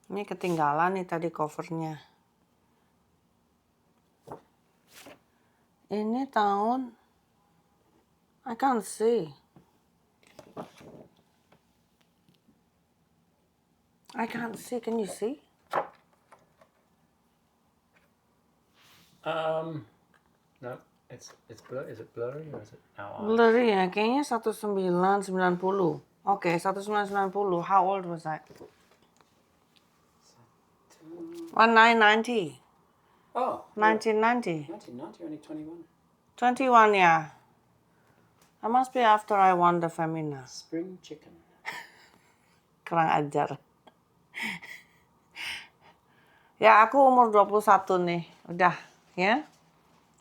Ini ketinggalan nih tadi covernya. Ini tahun I can't see. I can't see. Can you see? No, it's blur. Is it blurry or is it our eyes? Blurry ya, kayaknya 1990. Oke, 1990. How old was I? 1990. Oh, 1990. 1990, only 21. 21 ya. That must be after I won the Femina. Spring chicken. Kurang ajar. Ya, aku umur 21 nih. Udah, ya.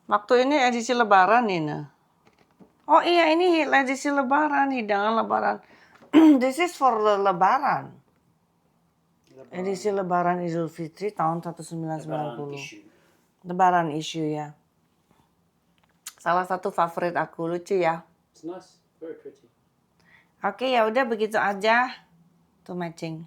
Waktu ini edisi lebaran nih, nah. Oh iya, ini edisi lebaran, hidangan lebaran. This is for the lebaran. Edisi lebaran Idul Fitri tahun 1990. Lebaran issue ya. Salah satu favorit aku, lucu ya. It's nice, very pretty. Oke, ya udah begitu aja. Tuh matching.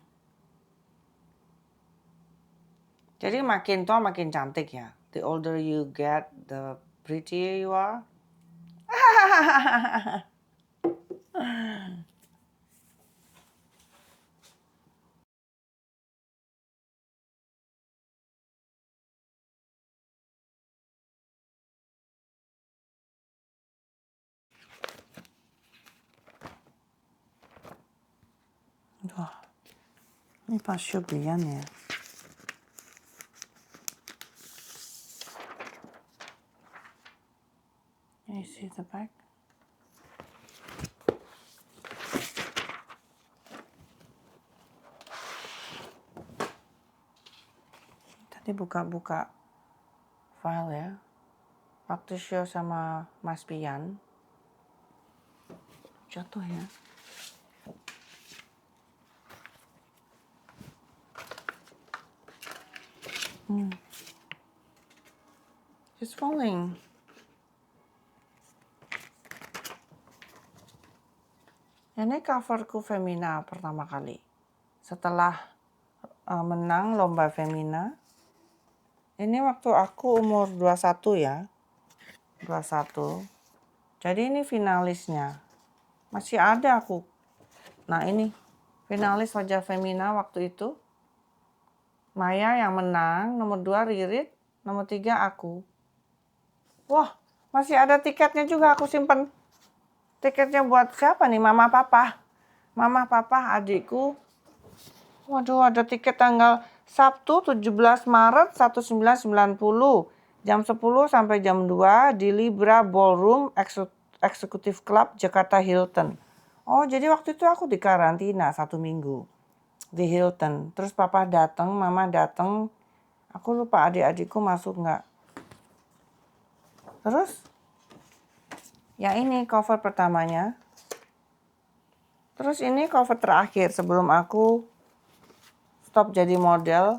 Jadi makin tua makin cantik ya. The older you get, the prettier you are. Wah, ini pas Shubian ya. Can you see the back? Tadi buka-buka file ya. Waktu show sama Mas Pian. Jatuh ya. It's falling. Ini coverku Femina pertama kali. Setelah menang lomba Femina. Ini waktu aku umur 21 ya. 21. Jadi ini finalisnya. Masih ada aku. Nah ini finalis wajah Femina waktu itu. Maya yang menang, nomor 2 Ririt, nomor 3 aku. Wah, masih ada tiketnya juga aku simpen. Tiketnya buat siapa nih? Mama, Papa. Mama, Papa, adikku. Waduh, ada tiket tanggal Sabtu 17 Maret 1990. Jam 10 sampai jam 2 di Libra Ballroom Executive Club Jakarta Hilton. Oh, jadi waktu itu aku di karantina 1 minggu. Di Hilton. Terus papa datang, mama datang. Aku lupa adik-adikku masuk nggak. Terus, ya ini cover pertamanya. Terus ini cover terakhir sebelum aku stop jadi model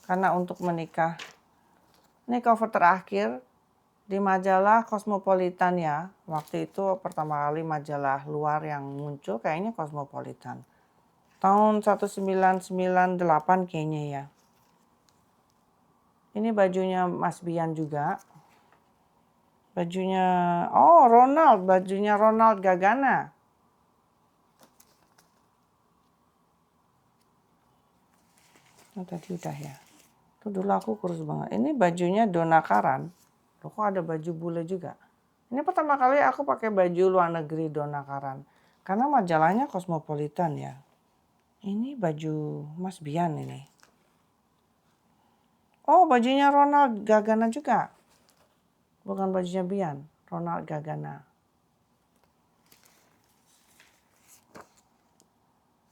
karena untuk menikah. Ini cover terakhir di majalah Cosmopolitan ya. Waktu itu pertama kali majalah luar yang muncul kayaknya Cosmopolitan. Tahun 1998 kayaknya ya. Ini bajunya Mas Bian juga. Bajunya, oh Ronald, bajunya Ronald Gagana. Oh tadi udah ya. Tuh dulu aku kurus banget. Ini bajunya Donna Karan. Loh kok ada baju bule juga. Ini pertama kali aku pakai baju luar negeri Donna Karan. Karena majalahnya Cosmopolitan ya. Ini baju Mas Bian ini. Oh bajunya Ronald Gagana juga. Bukan bajunya Bian, Ronald Gagana.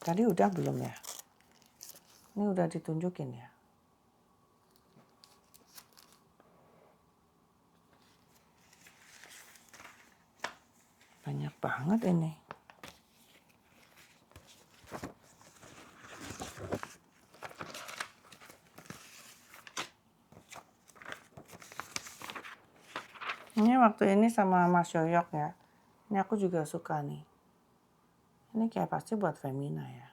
Tadi udah belum ya? Ini udah ditunjukin ya? Banyak banget ini. Ini waktu ini sama Mas Yoyok ya. Ini aku juga suka nih. Ini kayak pasti buat Femina ya.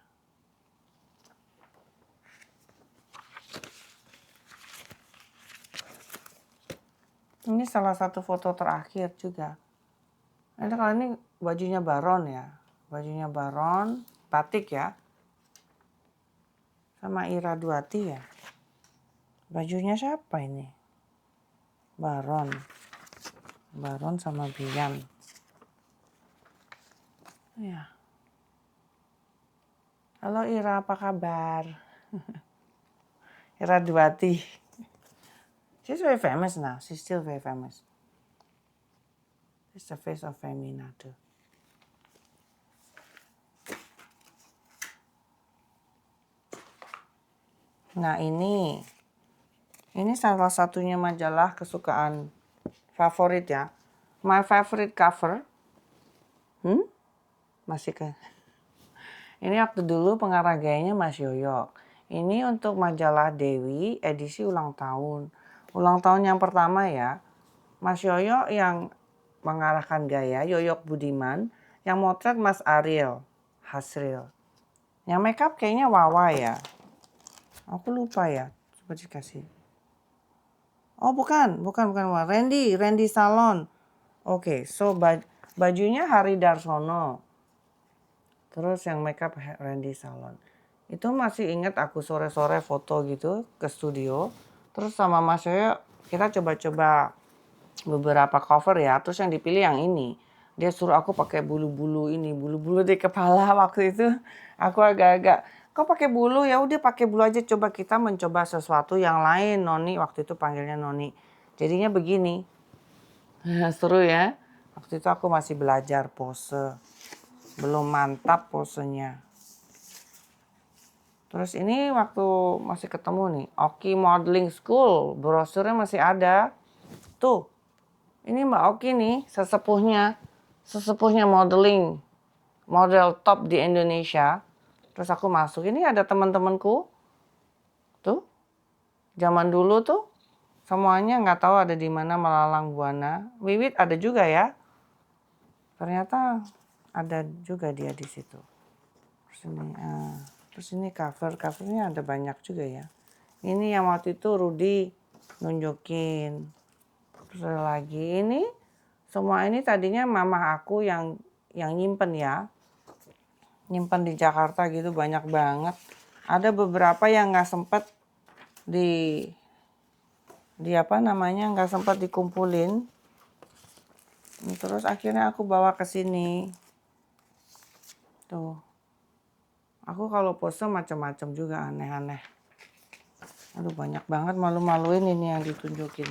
Ini salah satu foto terakhir juga. Ini kalau ini bajunya Baron ya. Bajunya Baron, batik ya. Sama Ira Duati ya. Bajunya siapa ini? Baron. Baron sama Bian. Ya. Halo Ira, apa kabar? Ira Duati. She's very famous now. She's still very famous. It's the face of Femina too. Nah ini salah satunya majalah kesukaan favorit ya. My favorite cover. Masih ke. Ini waktu dulu pengarah gayanya Mas Yoyo. Ini untuk majalah Dewi edisi ulang tahun. Ulang tahun yang pertama ya. Mas Yoyo yang mengarahkan gaya, Yoyok Budiman. Yang motret Mas Ariel Hasril. Yang makeup kayaknya Wawa ya. Aku lupa ya. Coba dikasih. Oh bukan Wawa. Randy Salon. Oke, so bajunya Hari Darsono. Terus yang makeup Randy Salon. Itu masih ingat aku sore-sore foto gitu ke studio. Terus sama Mas Yoyo kita coba-coba beberapa cover ya. Terus yang dipilih yang ini. Dia suruh aku pakai bulu-bulu ini, bulu-bulu di kepala waktu itu. Aku agak-agak, kok pakai bulu? Ya udah pakai bulu aja, coba kita mencoba sesuatu yang lain. Noni waktu itu panggilnya Noni. Jadinya begini. Seru ya. Waktu itu aku masih belajar pose. Belum mantap posenya. Terus ini waktu masih ketemu nih, Oki Modeling School, brosurnya masih ada. Tuh, ini Mbak Oki nih, sesepuhnya modeling, model top di Indonesia. Terus aku masuk, ini ada teman-temanku. Tuh, zaman dulu tuh, semuanya nggak tahu ada di mana melalang buana. Wiwit ada juga ya. Ternyata ada juga dia di situ. Terus ini covernya ada banyak juga ya. Ini yang waktu itu Rudy nunjukin. Terus ada lagi ini, semua ini tadinya mama aku yang nyimpen ya. Nyimpen di Jakarta gitu banyak banget. Ada beberapa yang nggak sempet nggak sempat dikumpulin. Terus akhirnya aku bawa ke sini. Tuh. Aku kalau pose macam-macam juga aneh-aneh. Aduh banyak banget malu-maluin ini yang ditunjukin.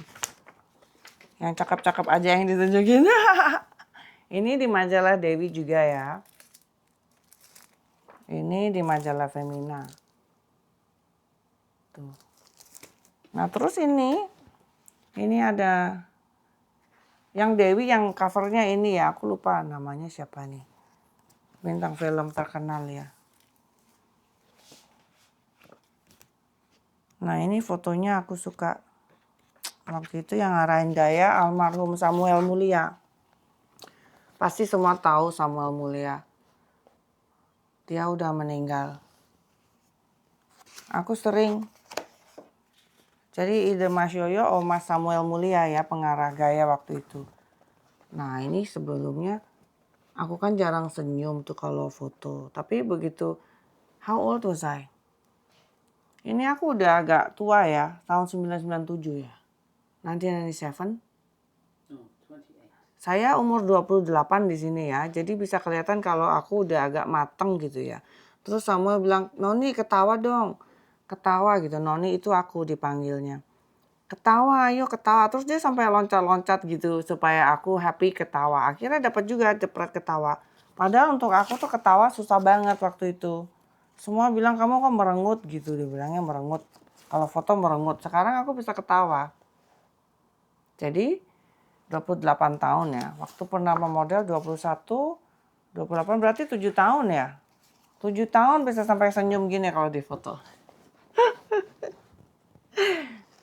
Yang cakep-cakep aja yang ditunjukin. Ini di majalah Dewi juga ya. Ini di majalah Femina. Tuh. Nah terus ini ada yang Dewi yang covernya ini ya. Aku lupa namanya siapa nih. Bintang film terkenal ya. Nah ini fotonya aku suka. Waktu itu yang ngarahin gaya almarhum Samuel Mulia. Pasti semua tahu Samuel Mulia. Dia udah meninggal. Aku sering. Jadi ide Mas Yoyo Mas Samuel Mulia ya pengarah gaya waktu itu. Nah ini sebelumnya aku kan jarang senyum tuh kalau foto. Tapi begitu, how old was I? Ini aku udah agak tua ya, tahun 1997 ya. 1997. Saya umur 28 di sini ya, jadi bisa kelihatan kalau aku udah agak mateng gitu ya. Terus Samuel bilang, Noni ketawa dong. Ketawa gitu, Noni itu aku dipanggilnya. Ketawa, ayo ketawa. Terus dia sampai loncat-loncat gitu supaya aku happy ketawa. Akhirnya dapat juga cepet ketawa. Padahal untuk aku tuh ketawa susah banget waktu itu. Semua bilang kamu kok merengut gitu, dibilangnya merengut. Kalau foto merengut, sekarang aku bisa ketawa. Jadi 28 tahun ya. Waktu pernah model 21, 28 berarti 7 tahun ya. 7 tahun bisa sampai senyum gini kalau di foto.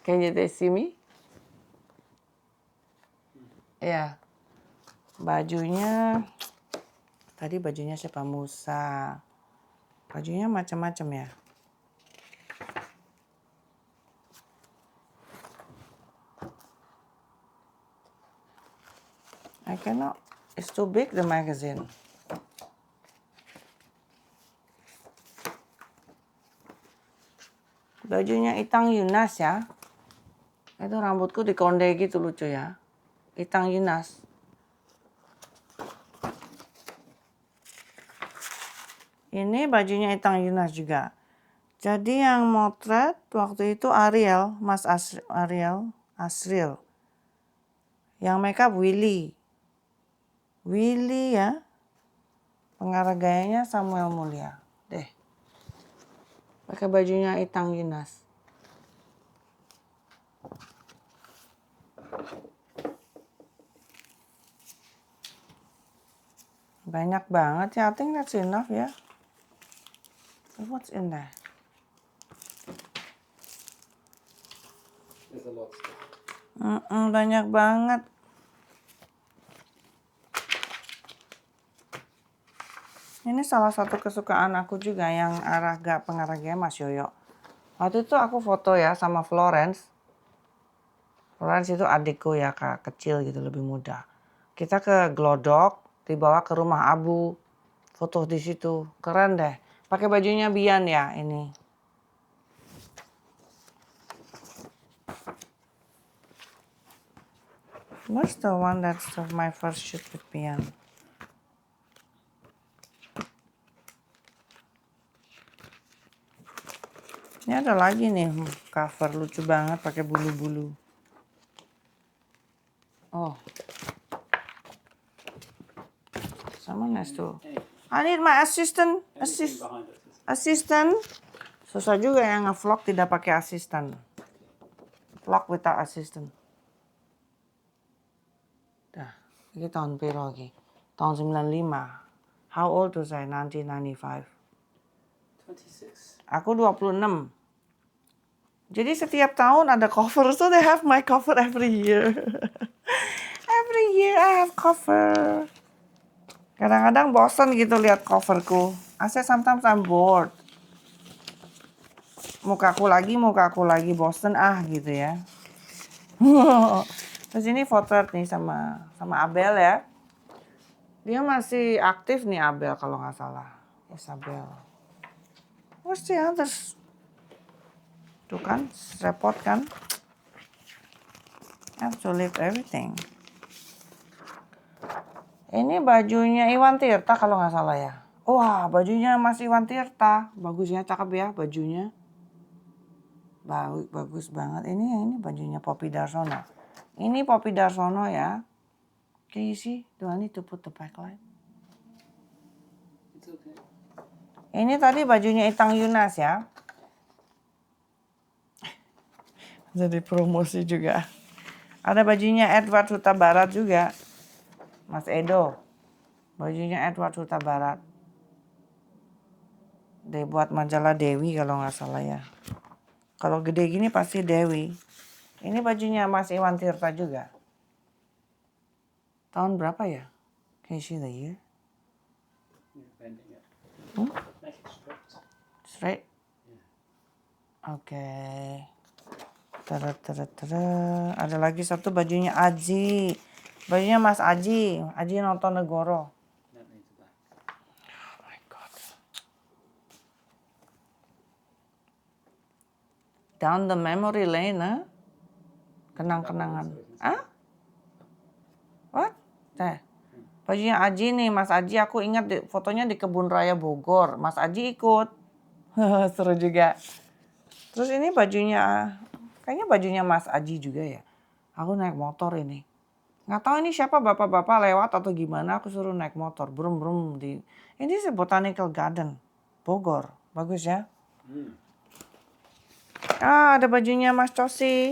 Can you see me? Ya. Bajunya tadi bajunya siapa? Musa. Bajunya macam-macam ya. I cannot. It's too big, the magazine. Bajunya Itang Yunas ya. Itu rambutku dikonde gitu lucu ya. Itang Yunas. Ini bajunya Itang Yunas juga. Jadi yang motret waktu itu Ariel, Mas Asril. Yang makeup Willy. Willy ya. Pengarah gayanya Samuel Mulia. Deh. Pakai bajunya Itang Yunas. Banyak banget ya. I think that's enough ya. What's in there? There's a lot of stuff. Banyak banget. Ini salah satu kesukaan aku juga yang pengarah gaya Mas Yoyo. Waktu itu aku foto ya sama Florence. Florence itu adikku ya, kak kecil gitu, lebih muda. Kita ke Glodok, dibawa ke rumah Abu. Foto di situ. Keren deh. Pakai bajunya Bian ya ini. What's the one that's my first shoot with Bian? Ini ada lagi nih cover lucu banget pakai bulu-bulu. Oh. Someone has to. I need my assistant. Assistant. Susah juga ya nge-vlog tidak pakai asisten. Vlog without assistant. Dah, ini tahun piro lagi? Tahun 95. How old was I? 1995. 26. Aku 26. Jadi setiap tahun ada cover, so they have my cover every year. Every year I have cover. Kadang-kadang bosan gitu lihat coverku. I say sometimes I'm bored. Mukaku lagi, bosen gitu ya. Terus ini potret nih sama Abel ya. Dia masih aktif nih Abel kalau nggak salah. Isabel. What's the others? Tuh kan, repot kan. I have to leave everything. Ini bajunya Iwan Tirta kalau nggak salah ya. Wah, bajunya Mas Iwan Tirta. Bagusnya, cakep ya bajunya. Bagus banget. Ini bajunya Poppy Darsono. Ini Poppy Darsono ya. Can you see? Do I need to put the backlight? It's okay. Ini tadi bajunya Itang Yunas ya. Jadi promosi juga. Ada bajunya Edward Huta Barat juga. Mas Edo. Bajunya Edward Huta Barat. Dia buat majalah Dewi kalau nggak salah ya. Kalau gede gini pasti Dewi. Ini bajunya Mas Iwan Tirta juga. Tahun berapa ya? Can you see the year? Yeah, bending it. Make it straight. Straight? Yeah. Oke. Ada lagi satu bajunya Aji. Bajunya Mas Aji. Aji nonton Negoro. That needs a back. Oh my God. Down the memory lane, huh? Kenang-kenangan. Hah? What? Bajunya Aji nih, Mas Aji. Aku ingat fotonya di Kebun Raya Bogor. Mas Aji ikut. Seru juga. Terus ini bajunya, kayaknya bajunya Mas Aji juga ya. Aku naik motor ini. Nggak tahu ini siapa, bapak-bapak lewat atau gimana. Aku suruh naik motor. Brum di. Ini sih Botanical Garden, Bogor. Bagus ya. Ada bajunya Mas Cosi.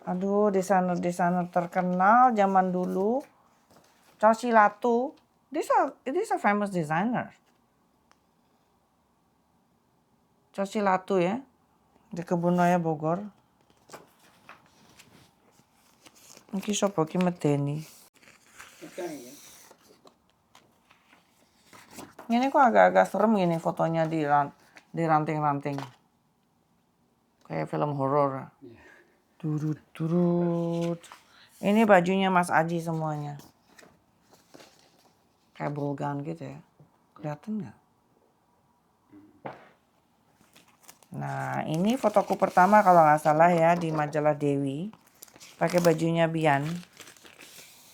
Aduh, desainer terkenal zaman dulu. Cosi Latu. This a famous designer. Cosi Latu ya. Di Kebun Raya Bogor. Iki sapa ki medeni. Okay, yeah. Ini kok agak-agak serem gini fotonya di ranting-ranting. Kayak film horor. Yeah. Turut. Ini bajunya Mas Aji semuanya. Kayak bulgan gitu ya. Kelihatan nggak? Nah, ini fotoku pertama kalau nggak salah ya di majalah Dewi. Pakai bajunya Bian.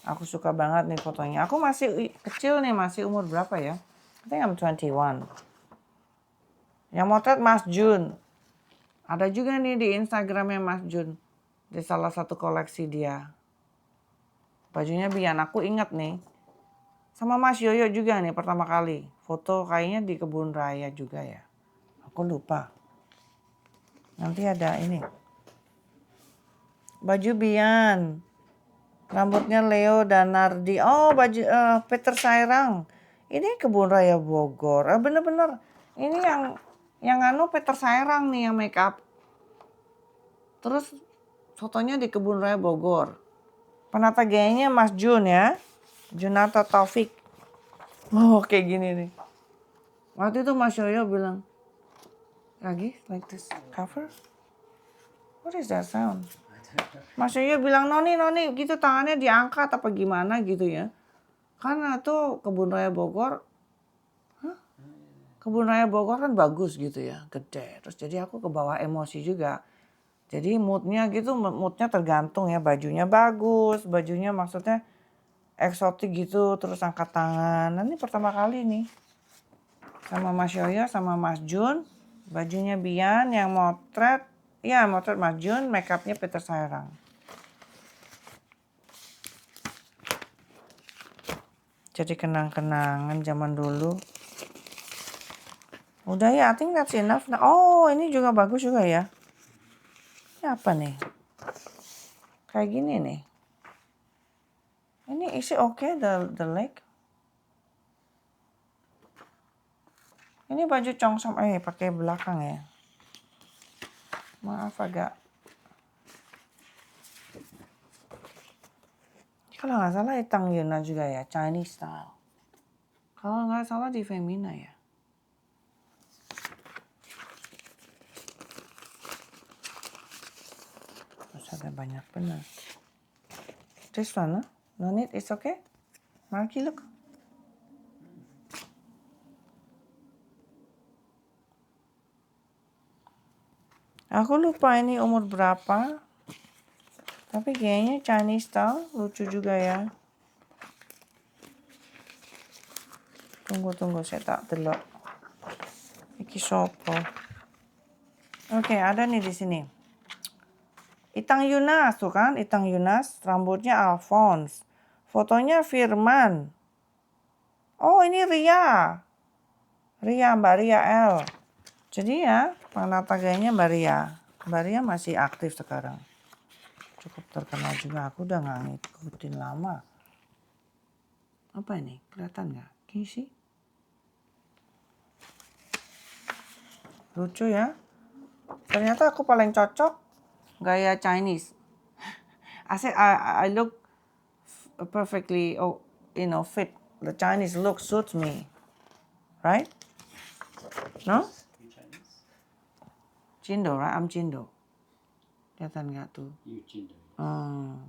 Aku suka banget nih fotonya. Aku masih kecil nih, masih umur berapa ya? I think I'm 21. Yang motret Mas Jun. Ada juga nih di Instagramnya Mas Jun. Di salah satu koleksi dia. Bajunya Bian, aku ingat nih. Sama Mas Yoyo juga nih pertama kali. Foto kayaknya di kebun raya juga ya. Aku lupa. Nanti ada ini. Baju Bian. Rambutnya Leo dan Nardi. Oh, baju Peter Sairang. Ini kebun raya Bogor. Bener-bener. Ini yang anu Peter Sairang nih yang make up. Terus fotonya di kebun raya Bogor. Penata gayanya Mas Jun ya. Junata Taufik. Oh, kayak gini nih. Waktu itu Mas Yoyo bilang, lagi like this cover? What is that sound? Mas Yoyo bilang, Noni, gitu tangannya diangkat apa gimana gitu ya. Karena tuh kebun raya Bogor, kebun raya Bogor kan bagus gitu ya, gede. Terus jadi aku kebawa emosi juga. Jadi moodnya tergantung ya, bajunya bagus, bajunya maksudnya eksotik gitu, terus angkat tangan. Nah, ini pertama kali nih. Sama Mas Yoyo, sama Mas Jun. Bajunya Bian yang motret. Ya, motret Mas Jun, make upnya Peter Sairang. Jadi kenang-kenangan zaman dulu. Udah ya, I think that's enough. Nah, oh, ini juga bagus juga ya. Ini apa nih? Kayak gini nih. Ini is it okay the leg? Ini baju Chongsam pakai belakang ya. Maaf agak. Kalau nggak salah Tang Yuna juga ya, Chinese style. Kalau nggak salah di Femina ya. Terus ada banyak benar. This one, no need, it's okay. Marky, look. Aku lupa ini umur berapa. Tapi kayaknya Chinese style, lucu juga ya. Tunggu, saya tak delok. Iki sopo. Oke, ada nih di sini. Itang Yunas tuh kan, Itang Yunas, rambutnya Alphonse. Fotonya Firman. Oh, ini Ria. Mbak Ria L. Jadi ya, penata gayanya Mbak Ria. Mbak Ria masih aktif sekarang. Cukup terkenal juga, aku udah nggak ngikutin lama. Apa ini? Kelihatan nggak? Can you see? Lucu ya. Ternyata aku paling cocok gaya Chinese. I look perfectly, fit. The Chinese look suits me. Right? No? You Chinese? Cindo, right? I'm Cindo. Kelihatan nggak tuh? You Jindo.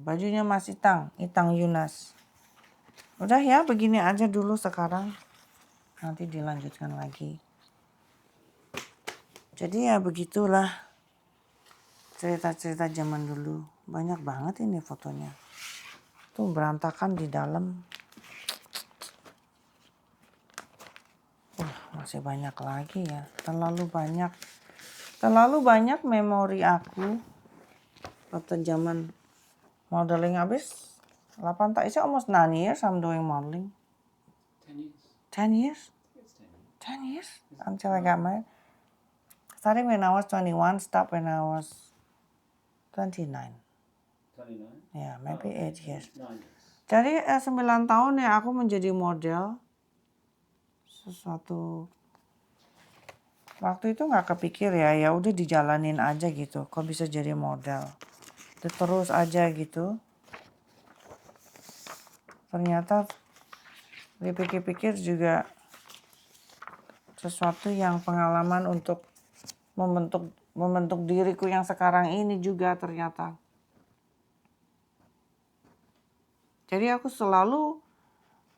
Bajunya Mas Itang Yunas. Udah ya, begini aja dulu sekarang. Nanti dilanjutkan lagi. Jadi ya begitulah cerita-cerita zaman dulu. Banyak banget ini fotonya. Tuh berantakan di dalam. Masih banyak lagi ya. Terlalu banyak memori aku. Waktu zaman modeling habis 8 tak, it's almost 9 years I'm doing modeling. 10 years. 10 years? It's 10 years. 10 years? Until I got married. Starting when I was 21, stopped when I was 29. 29? Yeah, maybe 8 years. 9 years. Jadi 9 tahun ya aku menjadi model. Sesuatu waktu itu nggak kepikir ya udah dijalanin aja gitu. Kok bisa jadi model? Terus aja gitu. Ternyata dipikir-pikir juga sesuatu yang pengalaman untuk membentuk diriku yang sekarang ini juga ternyata. Jadi aku selalu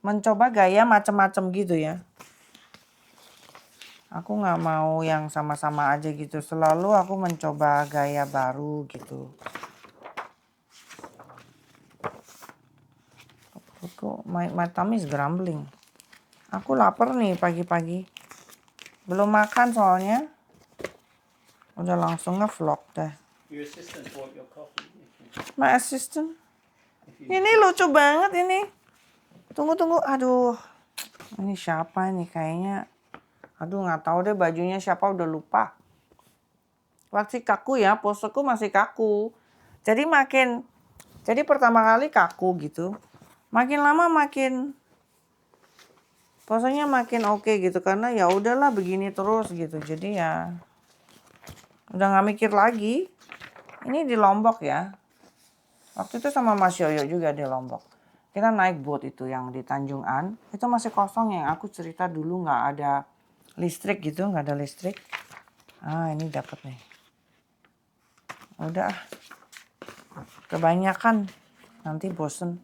mencoba gaya macam-macam gitu ya. Aku nggak mau yang sama-sama aja gitu. Selalu aku mencoba gaya baru gitu. My tummy is grumbling. Aku lapar nih pagi-pagi. Belum makan soalnya. Udah langsung nge-vlog dah. Your assistant bought your coffee. My assistant. Ini lucu banget ini. Tunggu. Aduh. Ini siapa nih kayaknya. Aduh nggak tahu deh bajunya siapa, udah lupa. Masih kaku ya, poseku masih kaku. Jadi pertama kali kaku gitu. Makin lama makin posenya makin oke gitu, karena ya udahlah begini terus gitu. Jadi ya udah nggak mikir lagi. Ini di Lombok ya. Waktu itu sama Mas Yoyo juga di Lombok. Kita naik boat itu yang di Tanjung An. Itu masih kosong, yang aku cerita dulu nggak ada listrik gitu, nggak ada listrik. Ah ini dapat nih. Udah, kebanyakan nanti bosen.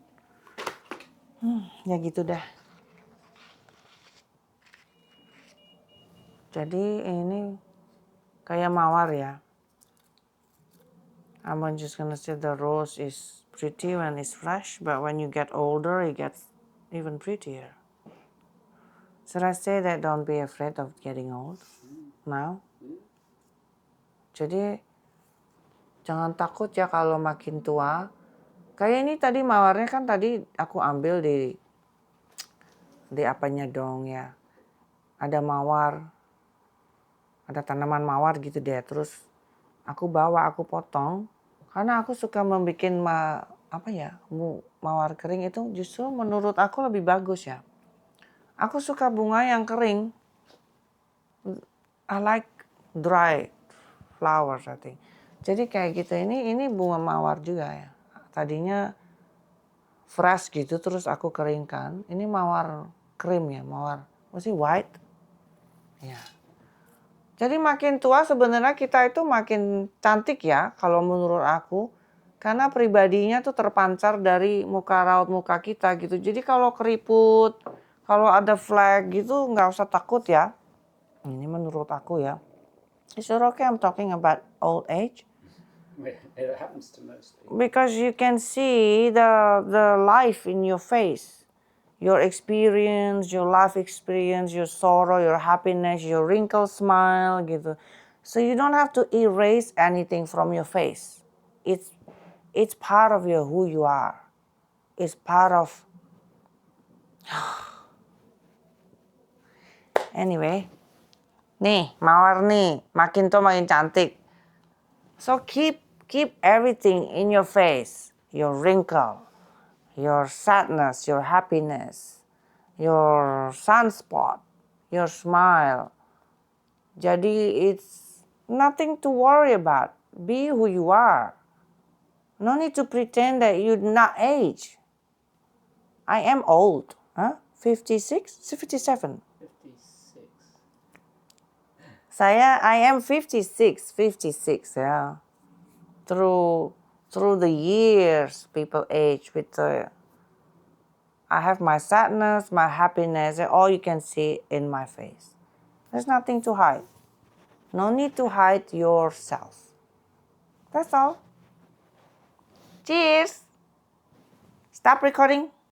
Ya gitu dah. Jadi ini kayak mawar ya. I'm just gonna say the rose is pretty when it's fresh, but when you get older, it gets even prettier. Should I say that don't be afraid of getting old now? Jadi jangan takut ya kalau makin tua. Kayak ini tadi mawarnya kan tadi aku ambil di apanya dong ya. Ada mawar, ada tanaman mawar gitu deh. Terus aku potong. Karena aku suka membuat mawar kering itu justru menurut aku lebih bagus ya. Aku suka bunga yang kering. I like dry flowers, I think. Jadi kayak gitu, ini bunga mawar juga ya. Tadinya fresh gitu, terus aku keringkan. Ini mawar krim ya, mawar masih white. Ya. Jadi makin tua sebenarnya kita itu makin cantik ya kalau menurut aku. Karena pribadinya tuh terpancar dari muka raut muka kita gitu. Jadi kalau keriput, kalau ada flek gitu nggak usah takut ya. Ini menurut aku ya. Is it okay I'm talking about old age? It happens to most people. Because you can see the life in your face. Your experience, your life experience, your sorrow, your happiness, your wrinkled smile gitu. So you don't have to erase anything from your face. It's part of who you are. It's part of. Anyway, nih mawar nih, makin tua makin cantik. So keep everything in your face. Your wrinkle, your sadness, your happiness, your sunspot, your smile. Jadi it's nothing to worry about. Be who you are. No need to pretend that you're not age. I am old. 56? 57. 56. I am 56 ya. Through the years, people age with I have my sadness, my happiness, and all you can see in my face. There's nothing to hide. No need to hide yourself. That's all. Cheers. Stop recording.